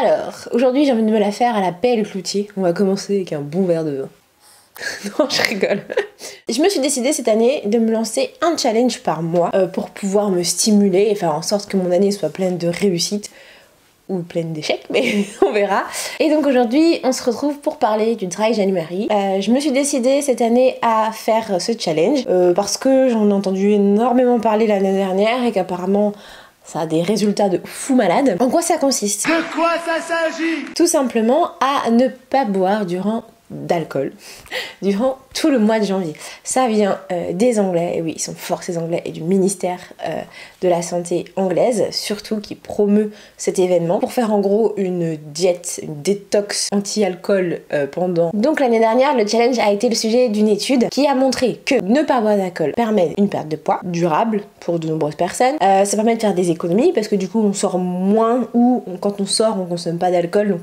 Alors, aujourd'hui j'ai envie de me la faire à la pelle cloutier. On va commencer avec un bon verre de vin. Non, je rigole. Je me suis décidée cette année de me lancer un challenge par mois pour pouvoir me stimuler et faire en sorte que mon année soit pleine de réussite ou pleine d'échecs, mais on verra. Et donc aujourd'hui, on se retrouve pour parler du Dry January. Je me suis décidée cette année à faire ce challenge parce que j'en ai entendu énormément parler l'année dernière et qu'apparemment ça a des résultats de fou malade. En quoi ça consiste? De quoi ça s'agit? Tout simplement à ne pas boire durant tout le mois de janvier. Ça vient des Anglais, et oui, ils sont forts ces Anglais, et du ministère de la Santé anglaise, surtout qui promeut cet événement, pour faire en gros une diète, une détox anti-alcool pendant... Donc l'année dernière, le challenge a été le sujet d'une étude qui a montré que ne pas boire d'alcool permet une perte de poids durable pour de nombreuses personnes. Ça permet de faire des économies, parce que du coup on sort moins, ou quand on sort on consomme pas d'alcool, donc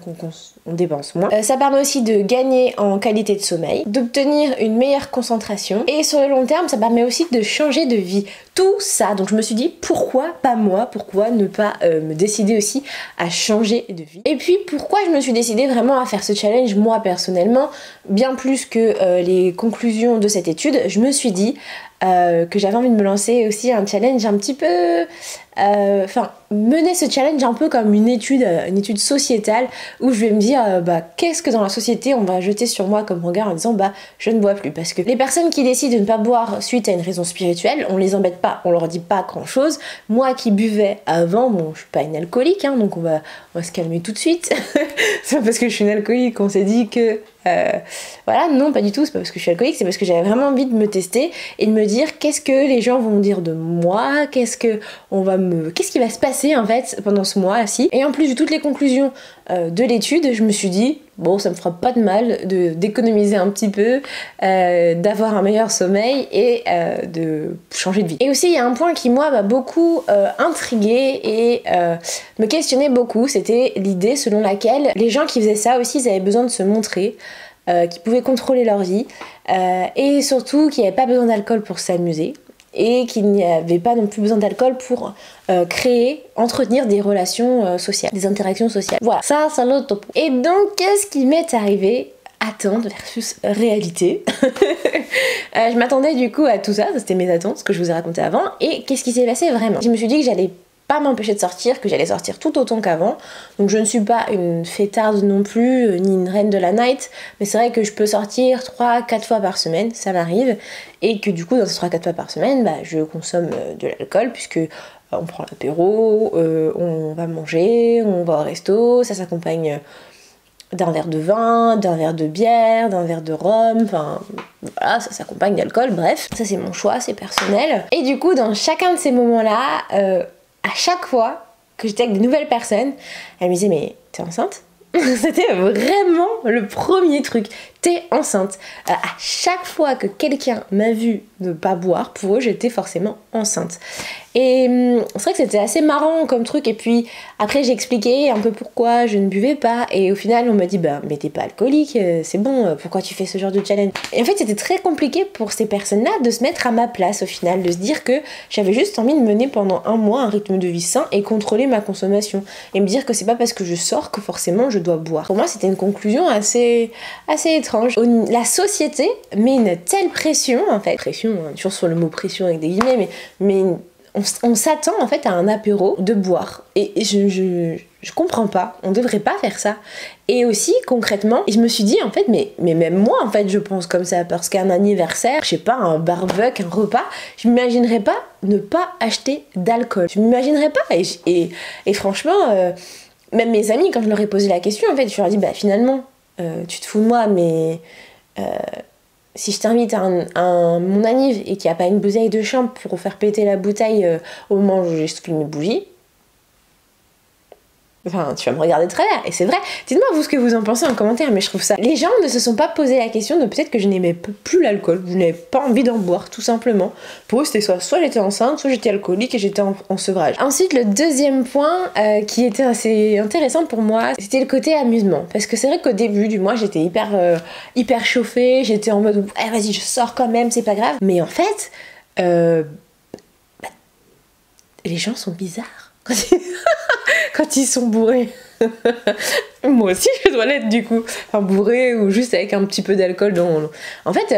on dépense moins. Ça permet aussi de gagner en qualité de sommeil, d'obtenir une meilleure concentration, et sur le long terme ça permet aussi de changer de vie. Tout ça, donc je me suis dit pourquoi pas moi, pourquoi ne pas me décider aussi à changer de vie. Et puis pourquoi je me suis décidée vraiment à faire ce challenge moi personnellement, bien plus que les conclusions de cette étude. Je me suis dit que j'avais envie de me lancer aussi un challenge un petit peu... mener ce challenge un peu comme une étude sociétale où je vais me dire qu'est-ce que dans la société on va jeter sur moi comme regard en disant je ne bois plus. Parce que les personnes qui décident de ne pas boire suite à une raison spirituelle, on les embête pas, on leur dit pas grand chose. Moi qui buvais avant, bon je suis pas une alcoolique hein, donc on va se calmer tout de suite. C'est pas parce que je suis une alcoolique qu'on s'est dit que voilà, non pas du tout, c'est pas parce que je suis alcoolique, c'est parce que j'avais vraiment envie de me tester et de me dire qu'est-ce que les gens vont dire de moi, qu'est-ce qui va se passer en fait pendant ce mois-ci. Et en plus de toutes les conclusions de l'étude, je me suis dit bon, ça me fera pas de mal d'économiser un petit peu, d'avoir un meilleur sommeil et de changer de vie. Et aussi il y a un point qui moi m'a beaucoup intriguée et me questionnait beaucoup, c'était l'idée selon laquelle les gens qui faisaient ça aussi ils avaient besoin de se montrer, qui pouvaient contrôler leur vie et surtout qu'ils n'avaient pas besoin d'alcool pour s'amuser et qu'il n'y avait pas non plus besoin d'alcool pour entretenir des relations sociales, des interactions sociales. Voilà, ça c'est un autre topo. Et donc qu'est-ce qui m'est arrivé? Attente versus réalité. Je m'attendais du coup à tout ça, c'était mes attentes, ce que je vous ai raconté avant, et qu'est-ce qui s'est passé vraiment? Je me suis dit que j'allais pas m'empêcher de sortir, que j'allais sortir tout autant qu'avant. Donc je ne suis pas une fêtarde non plus, ni une reine de la night, mais c'est vrai que je peux sortir 3-4 fois par semaine, ça m'arrive, et que du coup dans ces 3-4 fois par semaine, je consomme de l'alcool, puisque on prend l'apéro, on va manger, on va au resto, ça s'accompagne d'un verre de vin, d'un verre de bière, d'un verre de rhum, enfin voilà, ça s'accompagne d'alcool, bref. Ça c'est mon choix, c'est personnel. Et du coup dans chacun de ces moments-là, à chaque fois que j'étais avec de nouvelles personnes, elles me disaient mais t'es enceinte? C'était vraiment le premier truc. T'es enceinte. À chaque fois que quelqu'un m'a vu ne pas boire, pour eux j'étais forcément enceinte. Et c'est vrai que c'était assez marrant comme truc. Et puis après j'ai expliqué un peu pourquoi je ne buvais pas. Et au final on m'a dit mais t'es pas alcoolique, c'est bon, pourquoi tu fais ce genre de challenge? Et en fait c'était très compliqué pour ces personnes-là de se mettre à ma place au final, de se dire que j'avais juste envie de mener pendant un mois un rythme de vie sain et contrôler ma consommation. Et me dire que c'est pas parce que je sors que forcément je dois boire. Pour moi c'était une conclusion assez étrange. La société met une telle pression, en fait, pression, hein, toujours sur le mot pression avec des guillemets, mais on s'attend en fait à un apéro de boire. Et je comprends pas, on devrait pas faire ça. Et aussi concrètement, je me suis dit en fait, mais même moi en fait je pense comme ça, parce qu'un anniversaire, je sais pas, un barbecue, un repas, je m'imaginerais pas ne pas acheter d'alcool. Je m'imaginerais pas. Et franchement, même mes amis, quand je leur ai posé la question, en fait, je leur ai dit finalement, tu te fous de moi, mais si je t'invite à mon anniv et qu'il n'y a pas une bouteille de chambre pour faire péter la bouteille au moment où j'exclus mes bougies, enfin, tu vas me regarder de travers, et c'est vrai. Dites-moi vous ce que vous en pensez en commentaire, mais je trouve ça... Les gens ne se sont pas posé la question de peut-être que je n'aimais plus l'alcool, je n'avais pas envie d'en boire, tout simplement. Pour eux, c'était soit j'étais enceinte, soit j'étais alcoolique et j'étais en sevrage. Ensuite, le deuxième point qui était assez intéressant pour moi, c'était le côté amusement. Parce que c'est vrai qu'au début du mois, j'étais hyper chauffée, j'étais en mode vas-y, je sors quand même, c'est pas grave. Mais en fait, les gens sont bizarres quand ils sont bourrés. Moi aussi je dois l'être du coup. Enfin bourré ou juste avec un petit peu d'alcool dans... En fait...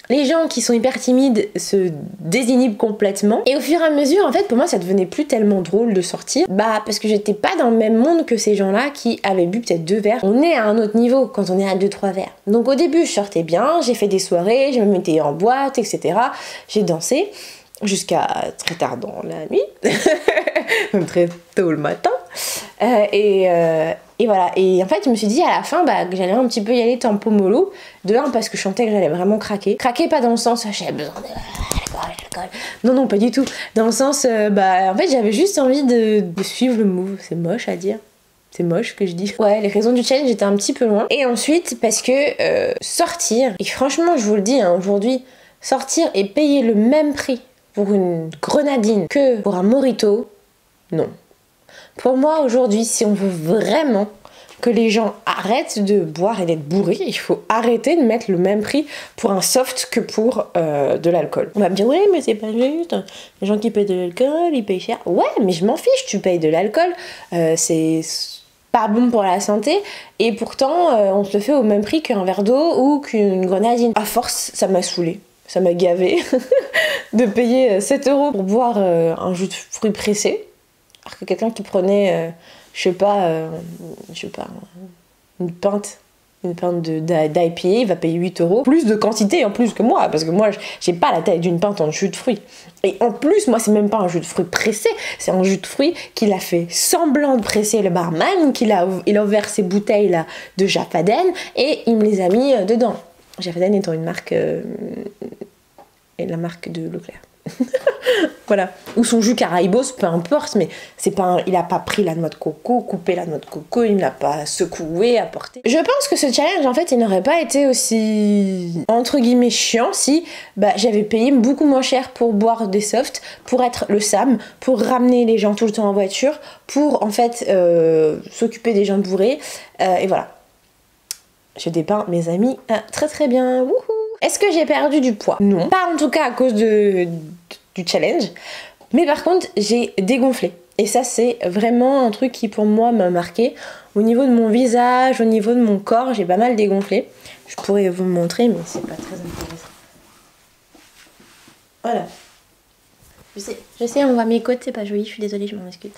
les gens qui sont hyper timides se désinhibent complètement. Et au fur et à mesure, en fait, pour moi, ça devenait plus tellement drôle de sortir. Bah, parce que j'étais pas dans le même monde que ces gens-là qui avaient bu peut-être 2 verres. On est à un autre niveau quand on est à 2-3 verres. Donc au début, je sortais bien, j'ai fait des soirées, je me mettais en boîte, etc. J'ai dansé jusqu'à très tard dans la nuit, même très tôt le matin. Et voilà, et en fait je me suis dit à la fin bah, que j'allais un petit peu y aller tempo mollo, de un parce que je sentais que j'allais vraiment craquer. Craquer pas dans le sens j'avais besoin d'alcool, non non pas du tout, dans le sens bah en fait j'avais juste envie de suivre le move, c'est moche à dire. C'est moche ce que je dis. Ouais, les raisons du challenge étaient un petit peu loin. Et ensuite, parce que sortir, et franchement je vous le dis hein, aujourd'hui, sortir et payer le même prix pour une grenadine que pour un mojito, non. Pour moi aujourd'hui, si on veut vraiment que les gens arrêtent de boire et d'être bourrés, il faut arrêter de mettre le même prix pour un soft que pour de l'alcool. On va me dire ouais mais c'est pas juste, les gens qui payent de l'alcool, ils payent cher. Ouais mais je m'en fiche, tu payes de l'alcool, c'est pas bon pour la santé et pourtant on se le fait au même prix qu'un verre d'eau ou qu'une grenadine. À force, ça m'a saoulée. Ça m'a gavé de payer 7 € pour boire un jus de fruits pressé. Alors que quelqu'un qui prenait, je sais pas, une pinte d'IPA, il va payer 8 €. Plus de quantité en plus que moi, parce que moi, j'ai pas la taille d'une pinte en jus de fruits. Et en plus, moi, c'est même pas un jus de fruits pressé, c'est un jus de fruits qu'il a fait semblant de presser le barman, il a ouvert ses bouteilles là de Jaffaden et il me les a mis dedans. Jaffaden étant une marque, et la marque de Leclerc. Voilà. Ou son jus Caraïbos, peu importe, mais c'est pas il a pas pris la noix de coco, coupé la noix de coco, il ne l'a pas secoué, apporté. Je pense que ce challenge, en fait, il n'aurait pas été aussi, entre guillemets, chiant si bah, j'avais payé beaucoup moins cher pour boire des softs, pour être le Sam, pour ramener les gens tout le temps en voiture, pour, en fait, s'occuper des gens bourrés, et voilà. Je dépeins mes amis très très bien. Wouhou. Est-ce que j'ai perdu du poids? Non. Pas en tout cas à cause du challenge. Mais par contre, j'ai dégonflé. Et ça, c'est vraiment un truc qui pour moi m'a marqué. Au niveau de mon visage, au niveau de mon corps, j'ai pas mal dégonflé. Je pourrais vous le montrer, mais c'est pas très intéressant. Voilà. Je sais, on voit mes côtes, c'est pas joli, je suis désolée, je m'en excuse.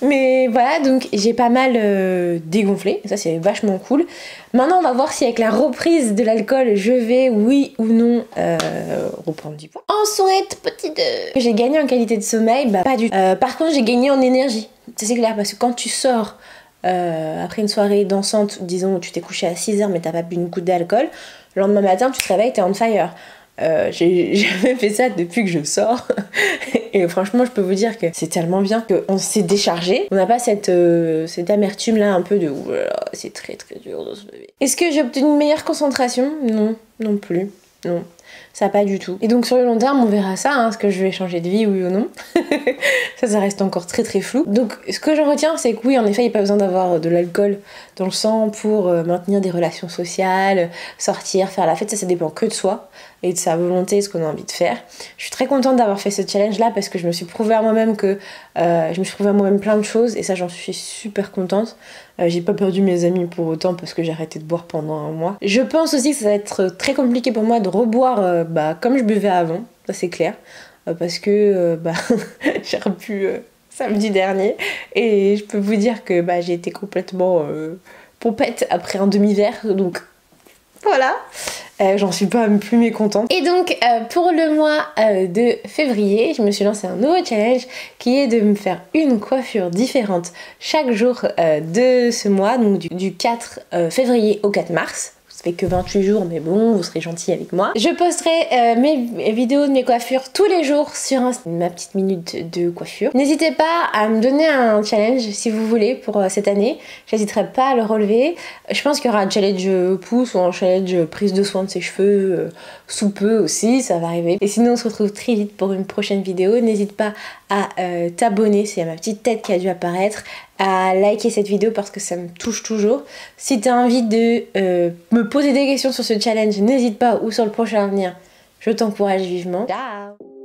Mais voilà, donc j'ai pas mal dégonflé, ça c'est vachement cool. Maintenant on va voir si avec la reprise de l'alcool, je vais, oui ou non, reprendre du poids. Ensuite, petit 2. J'ai gagné en qualité de sommeil, bah pas du tout. Par contre j'ai gagné en énergie, ça c'est clair, parce que quand tu sors après une soirée dansante, disons tu t'es couché à 6 h mais t'as pas bu une goutte d'alcool, le lendemain matin tu te réveilles, t'es on fire. J'ai jamais fait ça depuis que je sors et franchement je peux vous dire que c'est tellement bien qu'on s'est déchargé, on n'a pas cette amertume là un peu de c'est très très dur de se lever. Est-ce que j'ai obtenu une meilleure concentration? Non, non plus, non. Ça pas du tout. Et donc sur le long terme on verra ça, hein, est-ce que je vais changer de vie oui ou non. ça reste encore très très flou. Donc ce que j'en retiens c'est que oui en effet il n'y a pas besoin d'avoir de l'alcool dans le sang pour maintenir des relations sociales, sortir, faire la fête, ça dépend que de soi et de sa volonté, ce qu'on a envie de faire. Je suis très contente d'avoir fait ce challenge là parce que je me suis prouvé à moi-même plein de choses et ça j'en suis super contente. J'ai pas perdu mes amis pour autant parce que j'ai arrêté de boire pendant un mois. Je pense aussi que ça va être très compliqué pour moi de reboire comme je buvais avant, ça c'est clair, parce que j'ai rebu samedi dernier et je peux vous dire que j'ai été complètement pompette après un demi-verre, donc voilà. J'en suis pas plus mécontente. Et donc pour le mois de février, je me suis lancé un nouveau challenge qui est de me faire une coiffure différente chaque jour de ce mois, donc du 4 février au 4 mars. Ça fait que 28 jours, mais bon, vous serez gentils avec moi. Je posterai mes vidéos de mes coiffures tous les jours sur ma petite minute de coiffure. N'hésitez pas à me donner un challenge si vous voulez pour cette année. J'hésiterai pas à le relever. Je pense qu'il y aura un challenge pouce ou un challenge prise de soin de ses cheveux sous peu aussi, ça va arriver. Et sinon on se retrouve très vite pour une prochaine vidéo. N'hésite pas à t'abonner, c'est ma petite tête qui a dû apparaître, à liker cette vidéo parce que ça me touche toujours. Si tu as envie de me poser des questions sur ce challenge, n'hésite pas, ou sur le prochain à venir, je t'encourage vivement. Ciao!